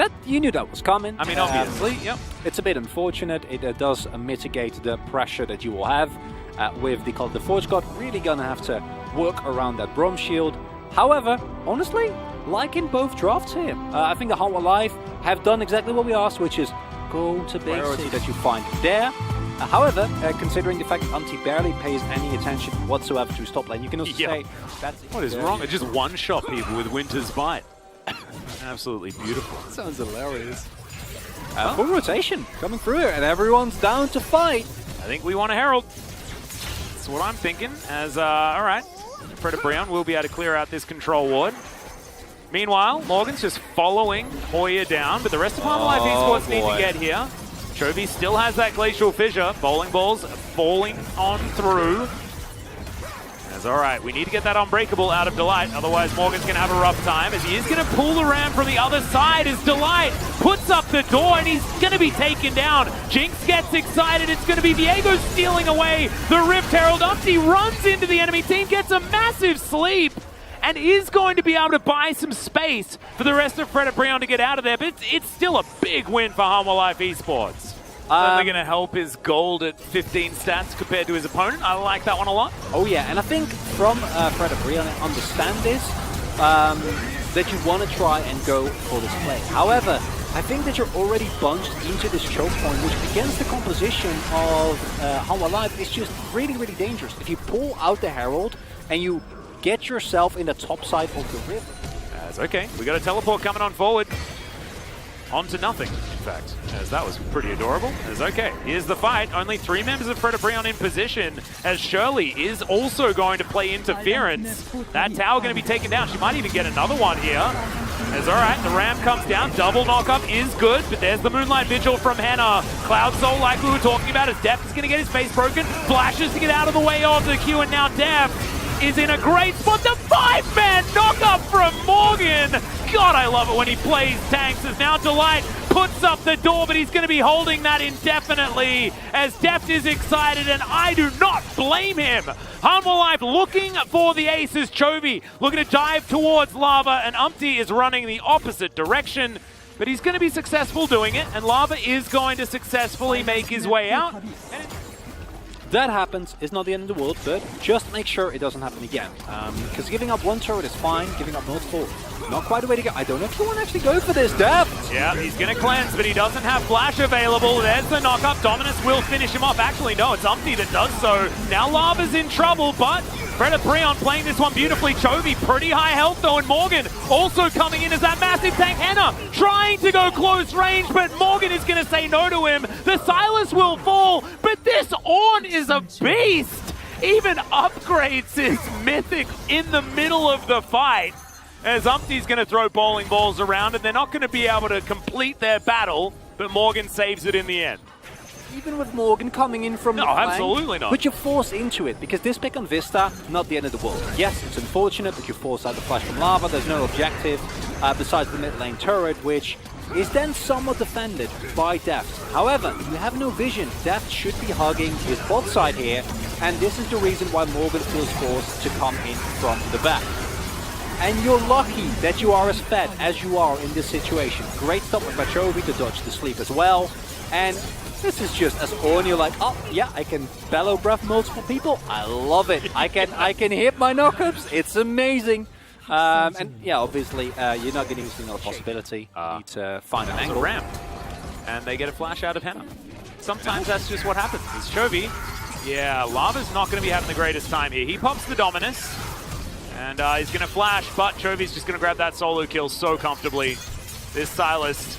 That you knew that was coming. I mean, obviously, yep. It's a bit unfortunate. It does mitigate the pressure that you will have with the Forge God. Really gonna have to work around that Bronze Shield. However, honestly, like in both drafts here, I think the Hunt Alive have done exactly what we asked, which is go to basic that you find there. However, considering the fact that Umti barely pays any attention whatsoever to his top lane, you can also say that's what is wrong? It just one-shot people with Winter's Bite. Absolutely beautiful. Sounds hilarious. Full rotation coming through here, and everyone's down to fight. I think we want a Herald. That's what I'm thinking. As all right, Predabrion will be able to clear out this control ward. Meanwhile, Morgan's just following Hoya down, but the rest of Life Esports need to get here. Chovy still has that Glacial Fissure. Bowling balls falling on through. That's all right. We need to get that Unbreakable out of Delight. Otherwise, Morgan's going to have a rough time as he is going to pull the ram from the other side as Delight puts up the door and he's going to be taken down. Jinx gets excited. It's going to be Diego stealing away the Rift Herald. Umpty runs into the enemy team, gets a massive sleep, and is going to be able to buy some space for the rest of Predabrion to get out of there. But it's still a big win for Life Esports. Certainly going to help his gold at 15 stats compared to his opponent. I like that one a lot. Oh yeah, and I think from Predabrion, I understand this, that you want to try and go for this play. However, I think that you're already bunched into this choke point, which against the composition of Life is just really, really dangerous. If you pull out the Herald and you get yourself in the top side of the river. That's okay. We got a teleport coming on forward. On to nothing, in fact, as that was pretty adorable. It's okay. Here's the fight. Only 3 members of Predabrion in position, as Shirley is also going to play interference. That tower going to be taken down. She might even get another one here. As all right, the ram comes down. Double knock-up is good, but there's the Moonlight Vigil from Henna. Cloud Soul, like we were talking about, as Deft is going to get his face broken. Flashes to get out of the way of the Q, and now Deft is in a great spot. The 5-man knock-up from Morgan. God, I love it when he plays tanks, as now Delight puts up the door, but he's going to be holding that indefinitely as Deft is excited, and I do not blame him. Life looking for the aces. Chovy looking to dive towards Lava, and Umpty is running the opposite direction, but he's going to be successful doing it, and Lava is going to successfully make his way out. That happens, it's not the end of the world, but just make sure it doesn't happen again. Because giving up one turret is fine, giving up multiple, not quite the way to go. I don't know if you want to actually go for this, Deft. Yeah, he's going to cleanse, but he doesn't have flash available. There's the knock-up. Dominus will finish him off. Actually, no, it's Umpty that does so. Now Lava's in trouble, but Predabrion playing this one beautifully. Chovy, pretty high health though, and Morgan also coming in as that massive tank. Henna trying to go close range, but Morgan is going to say no to him. The Silas will fall, but this Ornn is a beast. Even upgrades his mythic in the middle of the fight, as Umpty's going to throw bowling balls around, and they're not going to be able to complete their battle, but Morgan saves it in the end. Even with Morgan coming in from the flank, absolutely not. But you're forced into it, because this pick on Vista, not the end of the world. Yes, it's unfortunate that you force out the flash from Lava. There's no objective besides the mid lane turret, which is then somewhat defended by Deft. However, you have no vision. Deft should be hugging his bot side here, and this is the reason why Morgan feels forced to come in from the back. And you're lucky that you are as fed as you are in this situation. Great stop by Chovy to dodge the sleep as well. And this is just as Ornn, you're like, oh yeah, I can bellow breath multiple people. I love it. I can hit my knockups. It's amazing. And yeah, obviously, you're not getting another possibility. You need to find an angle. Ramp. And they get a flash out of Henna. Sometimes that's just what happens. It's Chovy. Yeah, Lava's not going to be having the greatest time here. He pops the Dominus. And he's going to flash, but Chovy's just going to grab that solo kill so comfortably. This Silas,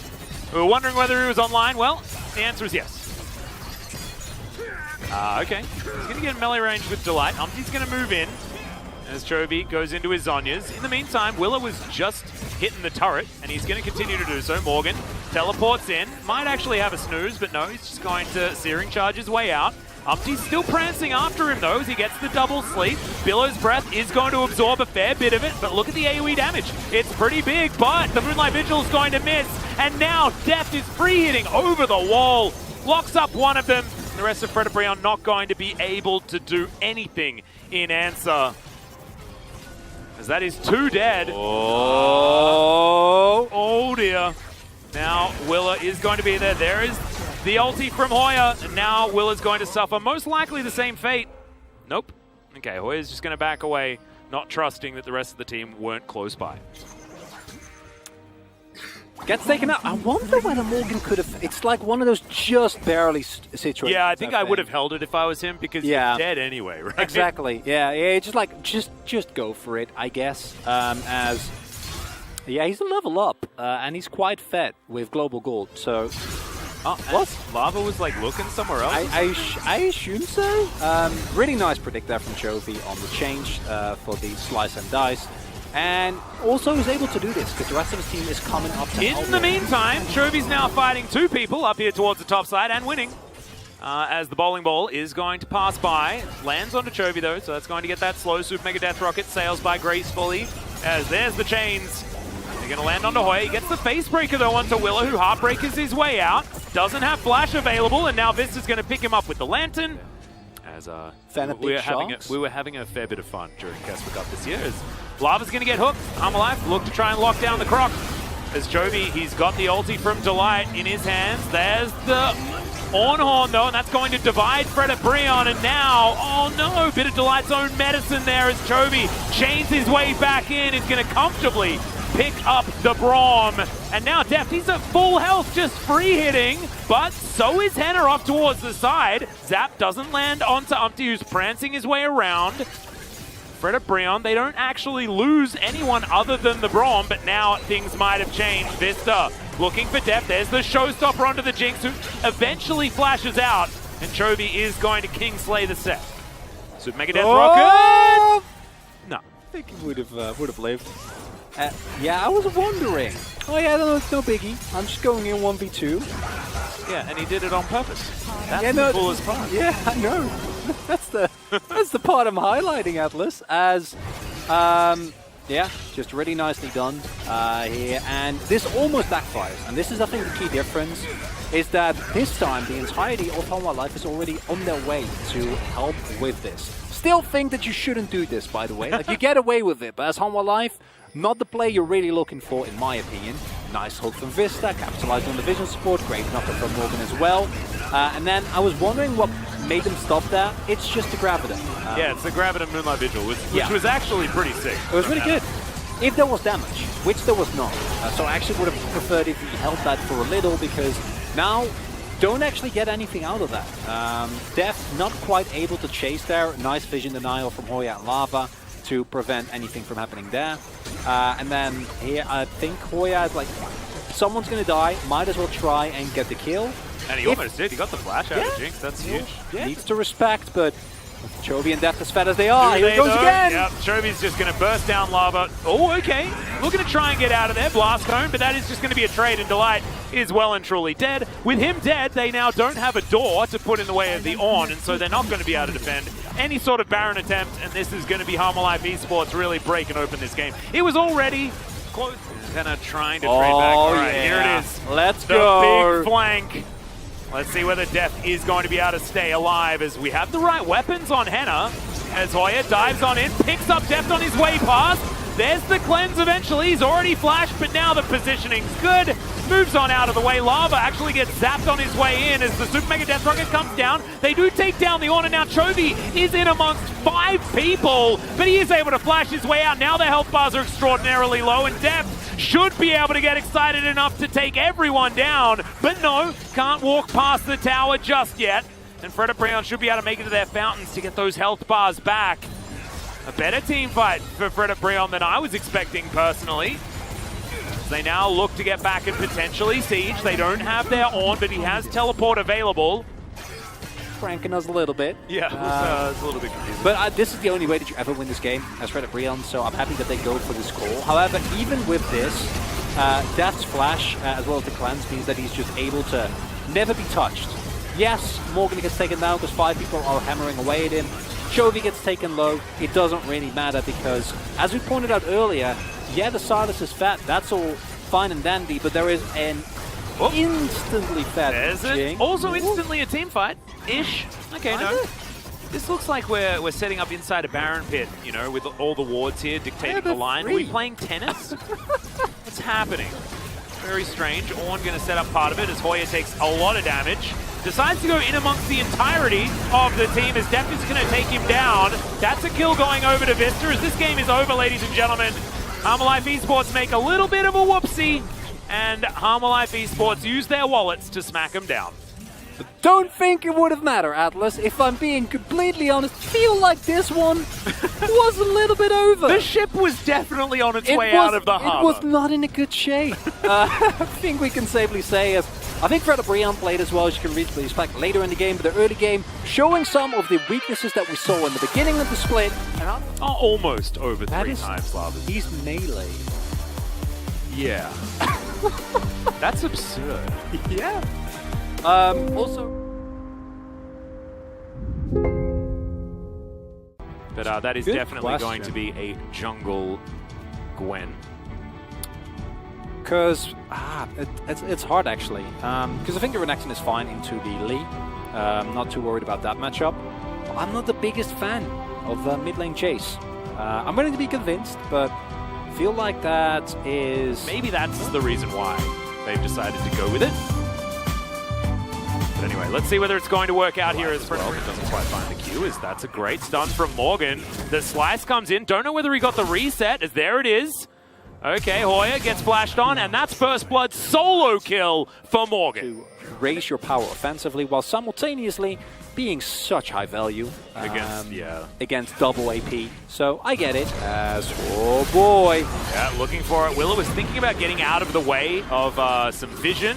we were wondering whether he was online. Well, the answer is yes. Okay, he's going to get in melee range with Delight. Umpty's going to move in as Chovy goes into his Zhonya's. In the meantime, Willa was just hitting the turret, and he's going to continue to do so. Morgan teleports in, might actually have a snooze, but no, he's just going to Searing Charge his way out. Umpty's still prancing after him though as he gets the double sleep. Billow's Breath is going to absorb a fair bit of it, but look at the AoE damage. It's pretty big, but the Moonlight Vigil is going to miss, and now Deft is free hitting over the wall. Locks up one of them. The rest of Predabrion not going to be able to do anything in answer, as that is 2 dead. Oh, oh dear. Now Willa is going to be there. There is the ulti from Hoya, and now Willa's going to suffer most likely the same fate. Nope. Okay, Hoya's just going to back away, not trusting that the rest of the team weren't close by. Gets taken out. I wonder whether Morgan could have... It's like one of those just barely situations. Yeah, I think I would have held it if I was him, because you're dead anyway, right? Exactly. Yeah, just like, just go for it, I guess. Yeah, he's a level up, and he's quite fed with Global Gold, so... what? Lava was like looking somewhere else? I assume so. Really nice predict there from Chovy on the change for the slice and dice. And also is able to do this because the rest of his team is coming up to help. In the meantime, Chovy's now fighting two people up here towards the top side and winning. As the bowling ball is going to pass by. Lands onto Chovy though, so that's going to get that slow Super Mega Death Rocket. Sails by gracefully. As there's the chains. They're going to land onto Hoya. He gets the face breaker though onto Willa, who heartbreakers his way out. Doesn't have flash available, and now Vista's going to pick him up with the lantern. As we were having a fair bit of fun during Casper Cup this year. As Lava's going to get hooked. Armalife look to try and lock down the Croc. As Chovy, he's got the ulti from Delight in his hands. There's the Ornhorn though, and that's going to divide Fred at Breon. And now, oh no, bit of Delight's own medicine there as Chovy chains his way back in. Is going to comfortably pick up the Braum. And now Deft, he's at full health, just free hitting, but so is Henna off towards the side. Zap doesn't land onto Umpty, who's prancing his way around. Fred at Breon, they don't actually lose anyone other than the Braum, but now things might have changed. Vista looking for Deft. There's the showstopper onto the Jinx, who eventually flashes out, and Chovy is going to Kingslay the set. Super Mega Death Rocket! No. I think he would have lived. Yeah, I was wondering. Oh yeah, no biggie. I'm just going in 1v2. Yeah, and he did it on purpose. That's the coolest part. Yeah, I know. that's the part I'm highlighting, Atlas, as yeah, just really nicely done here. And this almost backfires. And this is, I think, the key difference is that this time the entirety of Hanwha Life is already on their way to help with this. Still think that you shouldn't do this, by the way. Like, you get away with it, but as Hanwha Life, not the play you're really looking for, in my opinion. Nice hook from Vista, capitalized on the vision support, great knocker from Morgan as well. And then I was wondering what made them stop there. It's just the Gravita. Yeah, it's the Gravita Moonlight Vigil, which was actually pretty sick. It was really good. If there was damage, which there was not. So I actually would have preferred if he held that for a little, because now don't actually get anything out of that. Def not quite able to chase there. Nice vision denial from Hoya and Lava to prevent anything from happening there. And then here, I think Hoya is like, someone's going to die, might as well try and get the kill. And he almost did, he got the flash out of Jinx, that's huge. Yeah. Needs to respect, but Chovy and Deft as fed as they are, here it goes again! Yep, Chovy's just going to burst down Lava. Oh, okay, looking to try and get out of there, Blast Cone, but that is just going to be a trade, and Delight is well and truly dead. With him dead, they now don't have a door to put in the way of the Ornn, and so they're not going to be able to defend any sort of Baron attempt, and this is going to be Hanwha Life Esports really breaking open this game. It was already close. Kind of trying to trade back. All right, here it is. Let's go. The big flank. Let's see whether Deft is going to be able to stay alive, as we have the right weapons on Henna. As Hoya dives on in, picks up Deft on his way past. There's the cleanse eventually. He's already flashed, but now the positioning's good. Moves on out of the way. Lava actually gets zapped on his way in as the Super Mega Death Rocket comes down. They do take down the Ornn, and now Chovy is in amongst 5 people, but he is able to flash his way out. Now the health bars are extraordinarily low, and Deft should be able to get excited enough to take everyone down, but no, can't walk past the tower just yet. And Fred Brown should be able to make it to their fountains to get those health bars back. A better team fight for Fred Breon than I was expecting personally. They now look to get back and potentially siege. They don't have their Ornn, but he has teleport available. Pranking us a little bit. Yeah, it's a little bit confusing. But this is the only way that you ever win this game as Fred Breon, so I'm happy that they go for this call. However, even with this, Death's flash, as well as the cleanse, means that he's just able to never be touched. Yes, Morgan gets taken down because 5 people are hammering away at him. Chovy gets taken low. It doesn't really matter because, as we pointed out earlier, yeah, the Silas is fat. That's all fine and dandy, but there is an instantly fat Jinx. Also instantly a team fight-ish. Okay, no. This looks like we're setting up inside a Baron pit, you know, with all the wards here dictating the line. Are we playing tennis? What's happening? Very strange. Ornn going to set up part of it as Hoya takes a lot of damage. Decides to go in amongst the entirety of the team as Deft is going to take him down. That's a kill going over to Vista as this game is over, ladies and gentlemen. Harmalife Esports make a little bit of a whoopsie, and Harmalife Esports use their wallets to smack him down. Don't think it would have mattered, Atlas. If I'm being completely honest, feel like this one was a little bit over. The ship was definitely on its way out of the harbor. It was not in a good shape. I think we can safely say, as I think Fred Brian played as well as you can reasonably expect later in the game, but the early game showing some of the weaknesses that we saw in the beginning of the split. And almost over three times, Lavas. He's melee. Yeah. That's absurd. Yeah. Also, but that is good definitely question. going to be a jungle Gwen. Because it's hard actually. Because I think the Renekton is fine into the Lee. Not too worried about that matchup. But I'm not the biggest fan of mid lane chase. I'm willing to be convinced, but feel like that is maybe that's the reason why they've decided to go with it. But anyway, let's see whether it's going to work out here as well. It doesn't quite find the Q, as that's a great stun from Morgan. The slice comes in. Don't know whether he got the reset, as there it is. Okay, Hoya gets flashed on, and that's First Blood solo kill for Morgan. To raise your power offensively while simultaneously being such high value against double AP. So I get it as, oh boy. Yeah, looking for it. Willow was thinking about getting out of the way of some vision.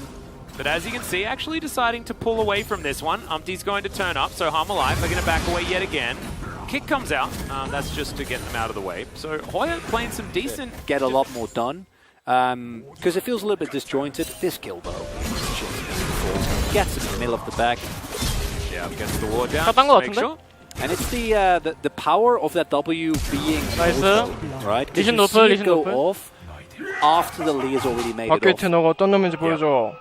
But as you can see, actually deciding to pull away from this one. Umpty's going to turn up, so Harmalife are going to back away yet again. Kick comes out. That's just to get them out of the way. So Hoya playing some decent... Get a lot more done. Because it feels a little bit disjointed. This kill, though, is just beautiful. Gets in the middle of the back. Yeah, gets the ward down. Make sure. And it's the power of that W being auto, right? Because you see it go off after the Lee has already made it 밖에 off. 테너가 어떤 놈인지 보여줘.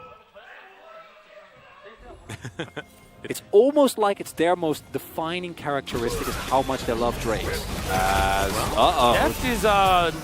It's almost like it's their most defining characteristic is how much they love Drake. Deft is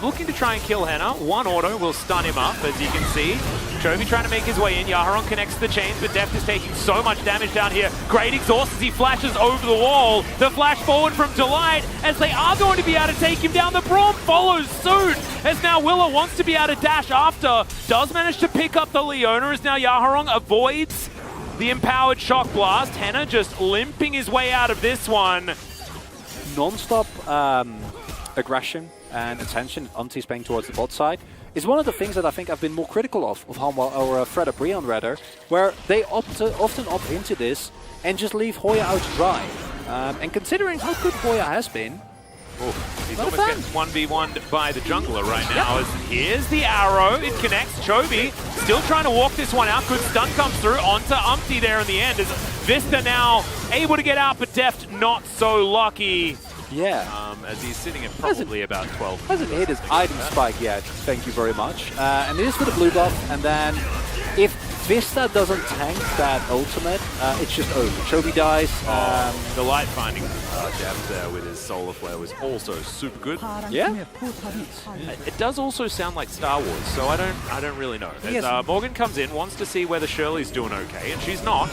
looking to try and kill Henna. One auto will stun him up, as you can see. Chovy trying to make his way in. Yaharon connects the chains, but Deft is taking so much damage down here. Great exhaust as he flashes over the wall. The flash forward from Delight, as they are going to be able to take him down. The Braum follows suit, as now Willow wants to be able to dash after. Does manage to pick up the Leona, as now Yaharon avoids the empowered shock blast. Henna just limping his way out of this one. Non-stop aggression and attention Umpty's paying towards the bot side is one of the things that I think I've been more critical of Fred Brian rather, where they often opt into this and just leave Hoya out to dry. And considering how good Hoya has been, he's almost getting 1v1'd by the jungler right now. As here's the arrow, it connects. Chovy still trying to walk this one out. Good stun comes through onto Umpty there in the end. As Vista now able to get out, but Deft not so lucky. Yeah. As he's sitting at probably about 12. Hasn't hit his item spike yet, thank you very much. And it is for the blue buff, and then if Vista doesn't tank that ultimate, it's just over. Chovy dies. The light finding Deft there with his solar flare was also super good. Yeah. It does also sound like Star Wars, so I don't really know. As, Morgan comes in, wants to see whether Shirley's doing okay, and she's not.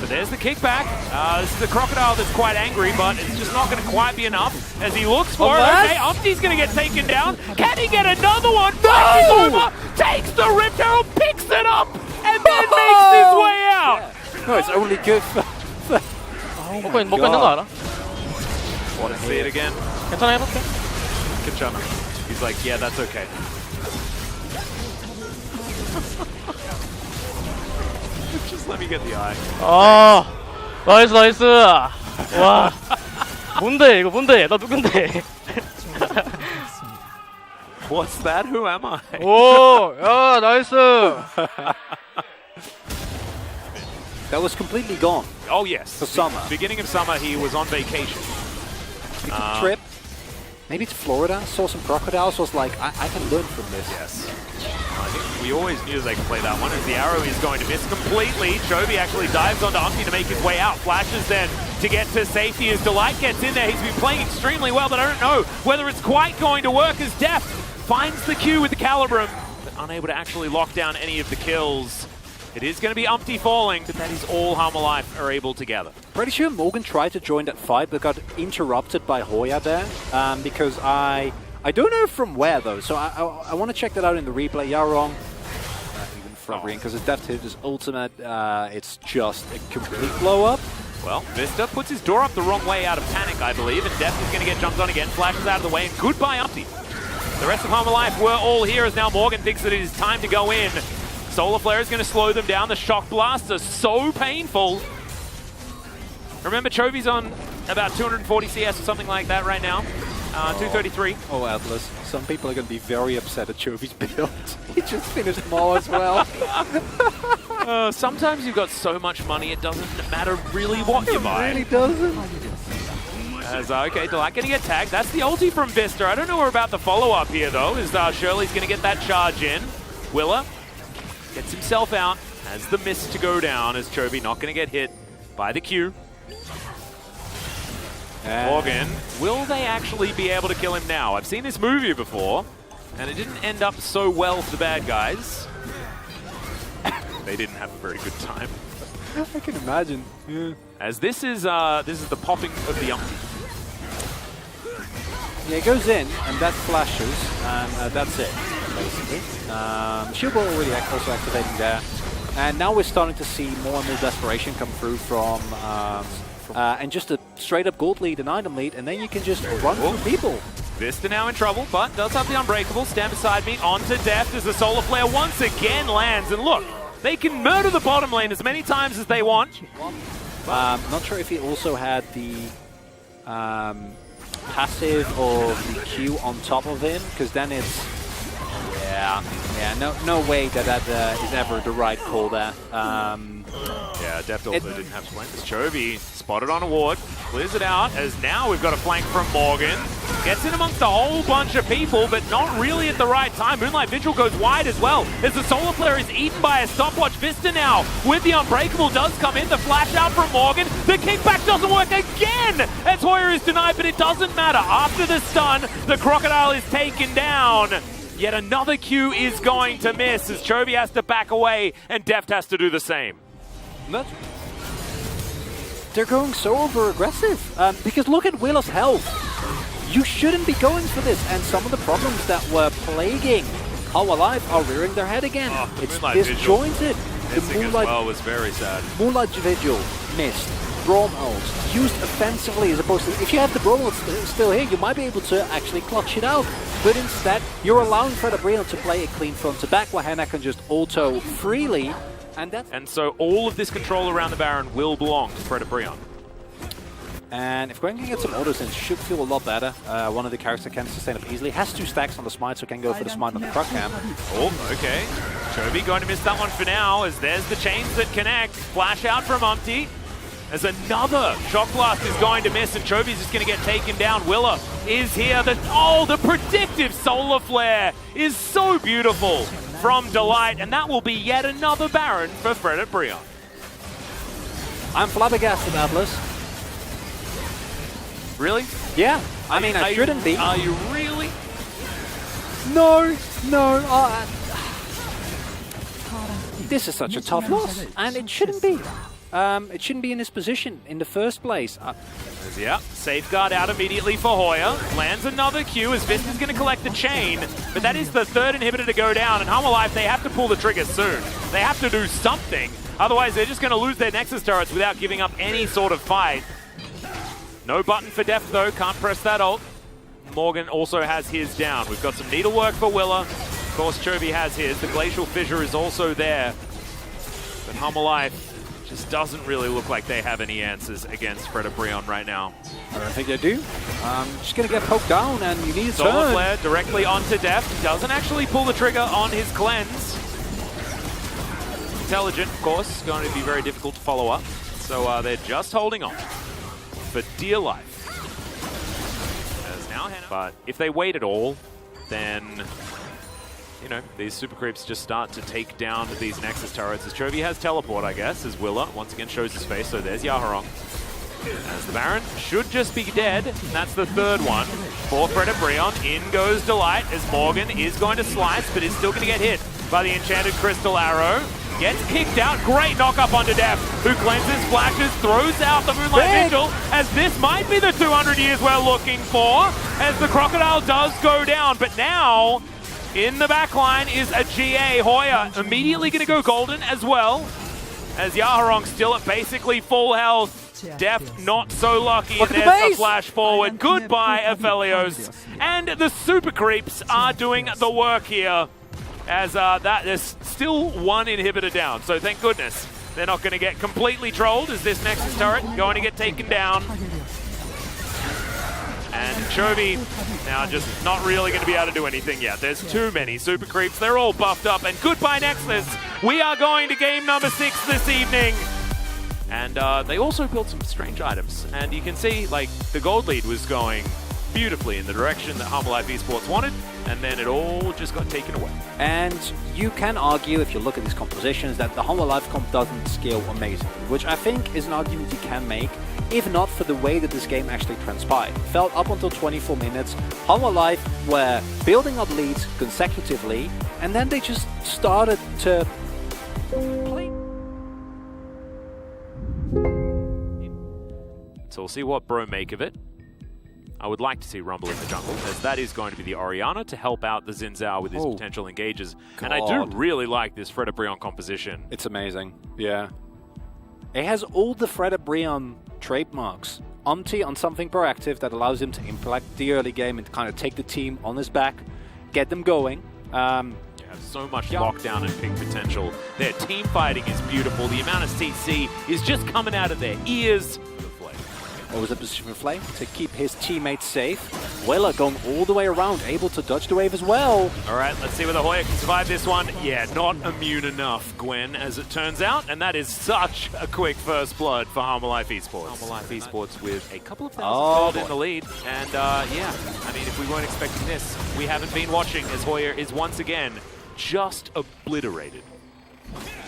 But there's the kickback. This is the Crocodile that's quite angry, but it's just not going to quite be enough as he looks for it. Okay, Umpty's going to get taken down. Can he get another one? Flashes over, takes the Rift Herald, picks it up, and then makes his way out. Yeah. No, it's only good for... 먹고 있는 거 알아? Want to see it again? 괜찮아 해볼게. Kachana. He's like, yeah, that's okay. Just let me get the eye. 나이스 나이스. 와. 뭔데 이거 뭔데? 나 누군데? What's that? Who am I? 오, 야 나이스. That was completely gone. Oh yes. For summer. Beginning of summer, he was on vacation. He took a trip. Maybe to Florida. Saw some crocodiles. Was like, I can learn from this. Yes. I think we always knew they could play that one. As the arrow is going to miss completely. Chovy actually dives onto Umpty to make his way out. Flashes then to get to safety as Delight gets in there. He's been playing extremely well, but I don't know whether it's quite going to work as Deft finds the Q with the Calibrum. unable to actually lock down any of the kills. It is going to be Umpty falling, but that is all Harmalife are able to gather. Pretty sure Morgan tried to join that fight, but got interrupted by Hoya there, because I don't know from where though, so I want to check that out in the replay. Yeah, wrong. Even front ring, because his death hit his ultimate, it's just a complete blow up. Well, Vista puts his door up the wrong way out of panic, I believe, and Death is going to get jumped on again, flashes out of the way, and goodbye Umpty. The rest of Harmalife were all here as now Morgan thinks that it is time to go in. Solar Flare is going to slow them down. The Shock Blasts are so painful. Remember, Chovy's on about 240 CS or something like that right now. 233. Oh, Atlas. Some people are going to be very upset at Chovy's build. He just finished Maw as well. Sometimes you've got so much money, it doesn't matter really what you buy. It really doesn't. As, okay, Delight going to get tagged. That's the ulti from Vista. I don't know about the follow-up here, though, as Shirley's going to get that charge in. Willa gets himself out, has the miss to go down, as Chovy not going to get hit by the Q. Morgan, will they actually be able to kill him now? I've seen this movie before, and it didn't end up so well for the bad guys. They didn't have a very good time. I can imagine. Yeah. As this is the popping of the Umpty. Yeah, it goes in, and that flashes, and that's it, basically. Shield Wall already also activating there. And now we're starting to see more and more desperation come through from and just a straight-up gold lead, an item lead, and then you can just run through people. Vista now in trouble, but does have the Unbreakable. Stand beside me, onto Death as the Solar Flare once again lands. And look, they can murder the bottom lane as many times as they want. Not sure if he also had the passive of the Q on top of him, because then it's no way that is ever the right call there. Yeah, Deft also didn't have flank. Chovy spotted on a ward, clears it out, as now we've got a flank from Morgan. Gets in amongst a whole bunch of people, but not really at the right time. Moonlight Vigil goes wide as well, as the Solar Flare is eaten by a stopwatch. Vista now, with the Unbreakable, does come in. The flash out from Morgan. The kickback doesn't work again, as Hoya is denied, but it doesn't matter. After the stun, the Crocodile is taken down. Yet another Q is going to miss, as Chovy has to back away, and Deft has to do the same. They're going so over-aggressive, because look at Willa's health. You shouldn't be going for this, and some of the problems that were plaguing Harmalife are rearing their head again. It's disjointed. The Moonlight as well was very sad. Moonlight Vigil missed. Braum ult used offensively as opposed to, if you have the Braum ult still here, you might be able to actually clutch it out. But instead, you're allowing Fredabreon to play a clean front to back, where Hannah can just auto freely. And so all of this control around the Baron will belong to Fredabreon. And if Gwen can get some autos in, should feel a lot better. One of the characters can sustain up easily. Has 2 stacks on the smite, so can go for the smite on the Croc Cam. Oh, okay. Chovy going to miss that one for now, as there's the chains that connect. Flash out from Umpty. As another Shock Blast is going to miss, and Chovy's just going to get taken down. Willa is here. The predictive Solar Flare is so beautiful from Delight, and that will be yet another Baron for Fredabreon. I'm flabbergasted, Atlas. Really? Yeah. I mean, I shouldn't be. Are you really? No. This is such a tough loss, and it shouldn't be. It shouldn't be in this position in the first place. Yeah, safeguard out immediately for Hoya. Lands another Q as Vista's going to collect the chain, but that is the 3rd inhibitor to go down, and Harmalife, they have to pull the trigger soon. They have to do something, otherwise they're just going to lose their Nexus turrets without giving up any sort of fight. No button for Deft though, can't press that ult. Morgan also has his down. We've got some needlework for Willa. Of course, Chovy has his. The Glacial Fissure is also there. But Harmalife just doesn't really look like they have any answers against Fredabreon right now. I don't think they do. Just going to get poked down, and you need a Solar turn. Flare directly onto Deft. Doesn't actually pull the trigger on his cleanse. Intelligent, of course, going to be very difficult to follow up. So they're just holding on for dear life. As now Hannah. But if they wait at all, then you know, these super creeps just start to take down these Nexus turrets. As Chovy has teleport, I guess, as Willa once again shows his face. So there's Yaharong. As the Baron should just be dead. And that's the third one for Breon. In goes Delight as Morgan is going to slice, but is still going to get hit by the Enchanted Crystal Arrow. Gets kicked out. Great knock-up onto Def, who cleanses, flashes, throws out the Moonlight Vigil, as this might be the 200 years we're looking for, as the Crocodile does go down. But now, in the back line is a GA. Hoya immediately going to go golden as well, as Yaharong still at basically full health. Def not so lucky, and there's the flash forward. Goodbye, Aphelios. And the Super Creeps are doing the work here, as there's still one inhibitor down. So thank goodness they're not going to get completely trolled, as this Nexus turret going to get taken down. And Chovy now just not really going to be able to do anything yet. There's too many Super Creeps. They're all buffed up. And goodbye, Nexus. We are going to game number 6 this evening. And they also built some strange items. And you can see, like, the gold lead was going beautifully in the direction that Humble Life Esports wanted, and then it all just got taken away. And you can argue, if you look at these compositions, that the Humble Life comp doesn't scale amazingly, which I think is an argument you can make, if not for the way that this game actually transpired. It felt up until 24 minutes, Humble Life were building up leads consecutively, and then they just started to play. So we'll see what Bro make of it. I would like to see Rumble in the jungle, as that is going to be the Orianna to help out the Xin Zhao with his potential engages. God. And I do really like this Fred Brion composition. It's amazing, yeah. It has all the Fred Brion trademarks. Umti on something proactive that allows him to impact the early game and kind of take the team on his back, get them going. You have so much lockdown and pick potential. Their team fighting is beautiful. The amount of CC is just coming out of their ears. What was the position for Flame? To keep his teammates safe. Willa going all the way around, able to dodge the wave as well. All right, let's see whether Hoya can survive this one. Yeah, not immune enough, Gwen, as it turns out. And that is such a quick first blood for Humble Life Esports. Humble Life Esports with a couple of thousand gold in the lead. And yeah, I mean, if we weren't expecting this, we haven't been watching, as Hoya is once again just obliterated.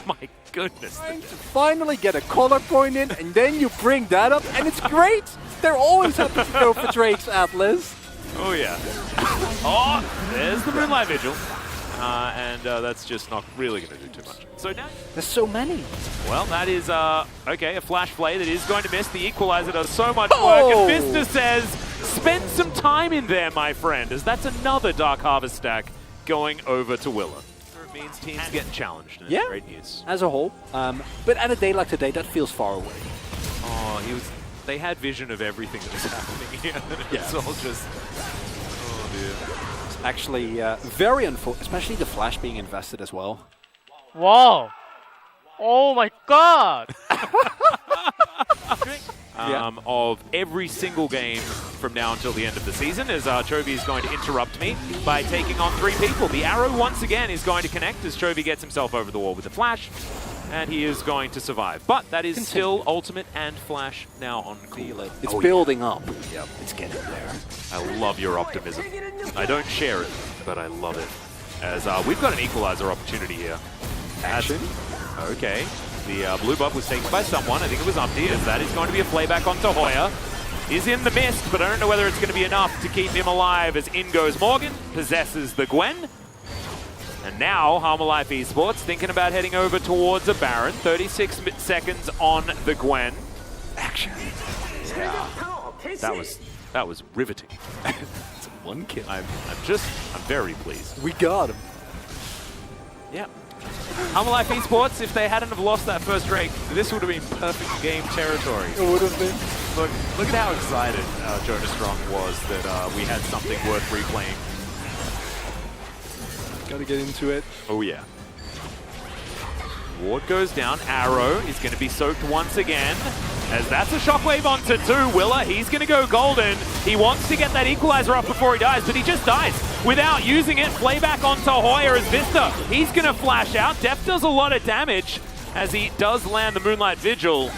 My goodness. Trying to finally get a color point in, and then you bring that up, and it's great. They're always happy to go for Drake's Atlas. Oh, yeah. Oh, there's the Moonlight Vigil. And that's just not really going to do too much. So now... There's so many. Well, that is, okay, a flash play that is going to miss. The Equalizer does so much work. And Vista says, spend some time in there, my friend, as that's another Dark Harvest stack going over to Willa. It means teams getting challenged, and it's great news. As a whole. But at a day like today, that feels far away. Oh, they had vision of everything that was happening here. It's all just... Oh, dear. It's actually very unfortunate, especially the flash being invested as well. Wow. Oh my god. Of every single game from now until the end of the season, as Chovy is going to interrupt me by taking on 3 people. The arrow once again is going to connect as Chovy gets himself over the wall with the flash, and he is going to survive. But that is still ultimate and flash now on cool. It's building up. Yep, it's getting there. I love your optimism. I don't share it, but I love it. As we've got an equalizer opportunity here. Action. Okay. The blue buff was taken by someone. I think it was Umpty, as that is going to be a playback onto Hoya. Is in the mist, but I don't know whether it's going to be enough to keep him alive, as in goes Morgan, possesses the Gwen. And now, Humble Life Esports thinking about heading over towards a Baron. 36 seconds on the Gwen. Action. Yeah. That was riveting. It's one kill. I'm very pleased. We got him. Yeah. Humble Life Esports, if they hadn't have lost that first Drake, this would have been perfect game territory. It would have been. Look at how excited Jonas Strong was that we had something worth replaying. Gotta get into it. Oh yeah. Ward goes down. Arrow is going to be soaked once again, as that's a shockwave onto 2. Willa, he's going to go golden. He wants to get that equalizer up before he dies, but he just dies without using it. Playback onto Hoya as Vista. He's going to flash out. Def does a lot of damage as he does land the Moonlight Vigil.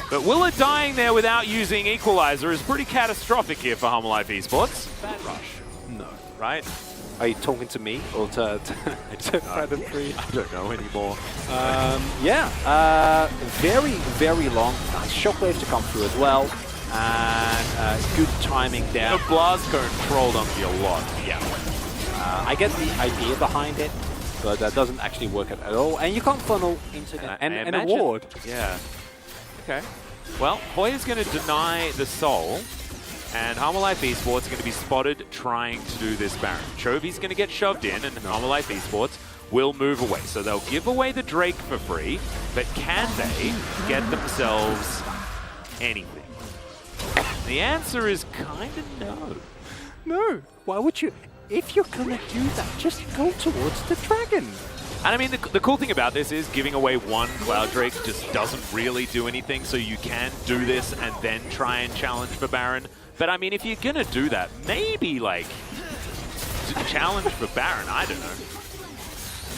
But Willa dying there without using equalizer is pretty catastrophic here for Humble Life Esports. Bad rush. No. Right? Are you talking to me or to Fred and Free? I don't know anymore. Yeah, very, very long. Nice shockwaves to come through as well. And good timing there. The blast cone trolled Umpty a lot. Yeah. I get the idea behind it, but that doesn't actually work at all. And you can't funnel into an award. Yeah. Okay. Well, Hoya's going to deny the soul, and Life Esports are going to be spotted trying to do this Baron. Chovy's going to get shoved in, and Life Esports will move away. So they'll give away the Drake for free, but can they get themselves anything? The answer is kind of no. No. Why would you? If you're gonna do that, just go towards the dragon. And I mean, the cool thing about this is giving away one Cloud Drake just doesn't really do anything, so you can do this and then try and challenge for Baron. But I mean, if you're gonna do that, maybe like challenge for Baron, I don't know.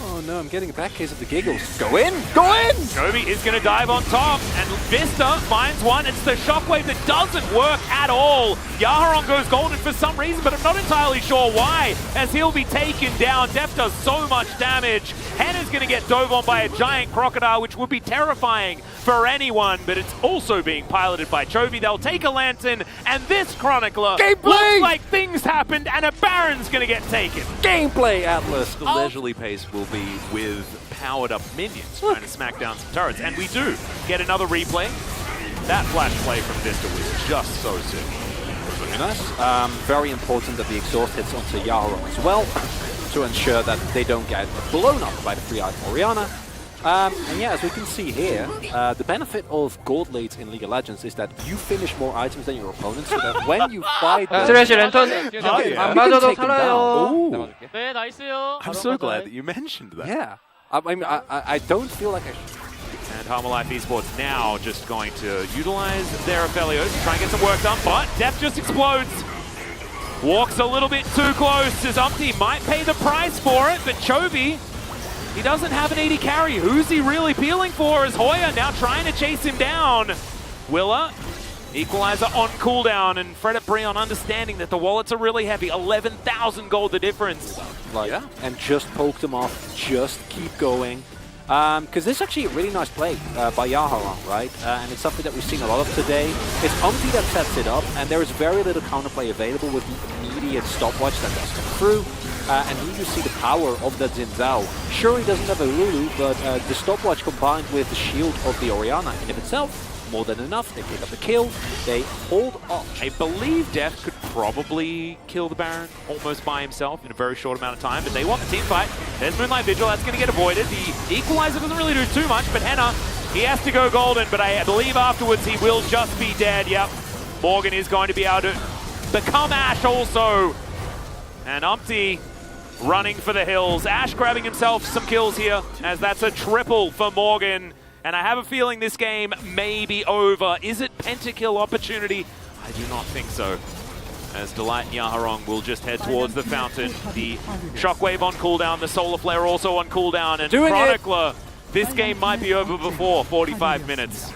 Oh no, I'm getting a back case of the giggles. Go in! Go in! Chovy is going to dive on top, and Vista finds one. It's the shockwave that doesn't work at all. Yaharon goes golden for some reason, but I'm not entirely sure why, as he'll be taken down. Def does so much damage. Henna's going to get dove on by a giant crocodile, which would be terrifying for anyone, but it's also being piloted by Chovy. They'll take a lantern, and this Chronicler looks like things happened, and a Baron's going to get taken. Gameplay, Atlas! The leisurely pace will be with powered-up minions trying to smack down some turrets, and we do get another replay. That flash play from Vista was just so sick. Very nice. Very important that the exhaust hits onto Yaharon as well to ensure that they don't get blown up by the free-eyed Orianna. And yeah, as we can see here, the benefit of gold lates in League of Legends is that you finish more items than your opponent, so that when you fight them, 쓰레쉬 랜턴 yeah. 안 맞아도 take them down. 살아요. Ooh. 네, 나이스요. I'm so glad that you mentioned that. Yeah. I mean, I don't feel like I should. And Life Esports now just going to utilize their Aphelios to try and get some work done, but Def just explodes. Walks a little bit too close, as Umpty might pay the price for it, but Chovy, he doesn't have an 80 carry. Who's he really peeling for? Is Hoya now trying to chase him down? Willa, equalizer on cooldown, and Fred at Breon understanding that the wallets are really heavy. 11,000 gold the difference. Like, yeah. And just poke them off, just keep going. Because this is actually a really nice play by Yaharon, right? And it's something that we've seen a lot of today. It's Umpty that sets it up, and there is very little counterplay available with the immediate stopwatch that does come through. And here you see the power of that Xin Zhao. Sure, he doesn't have a Lulu, but the stopwatch combined with the shield of the Orianna in of itself, more than enough. They pick up the kill, they hold off. I believe Def could probably kill the Baron almost by himself in a very short amount of time, but they want the team fight. There's Moonlight Vigil, that's going to get avoided. The equalizer doesn't really do too much, but Henna, he has to go golden, but I believe afterwards he will just be dead. Yep, Morgan is going to be able to become Ash also. And Umpty running for the hills. Ash grabbing himself some kills here, as that's a triple for Morgan. And I have a feeling this game may be over. Is it pentakill opportunity? I do not think so. As Delight and Yaharon will just head towards the fountain. The Shockwave on cooldown, the Solar Flare also on cooldown, and Chronicler, this game might be over before 45 minutes.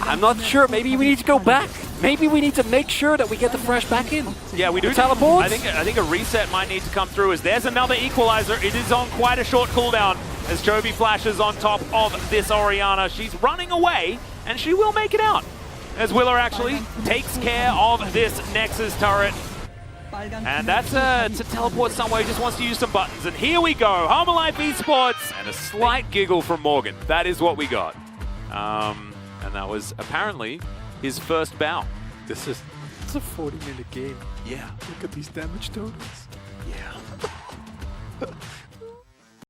I'm not sure. Maybe we need to go back. Maybe we need to make sure that we get the fresh back in. Yeah, we do. Teleports? I think a reset might need to come through, as there's another equalizer. It is on quite a short cooldown, as Chovy flashes on top of this Orianna. She's running away, and she will make it out, as Willer actually takes care of this Nexus turret. And that's to teleport somewhere. He just wants to use some buttons. And here we go. Life Esports, and a slight giggle from Morgan. That is what we got. And that was apparently his first bow. It's a 40-minute game. Yeah. Look at these damage totals. Yeah.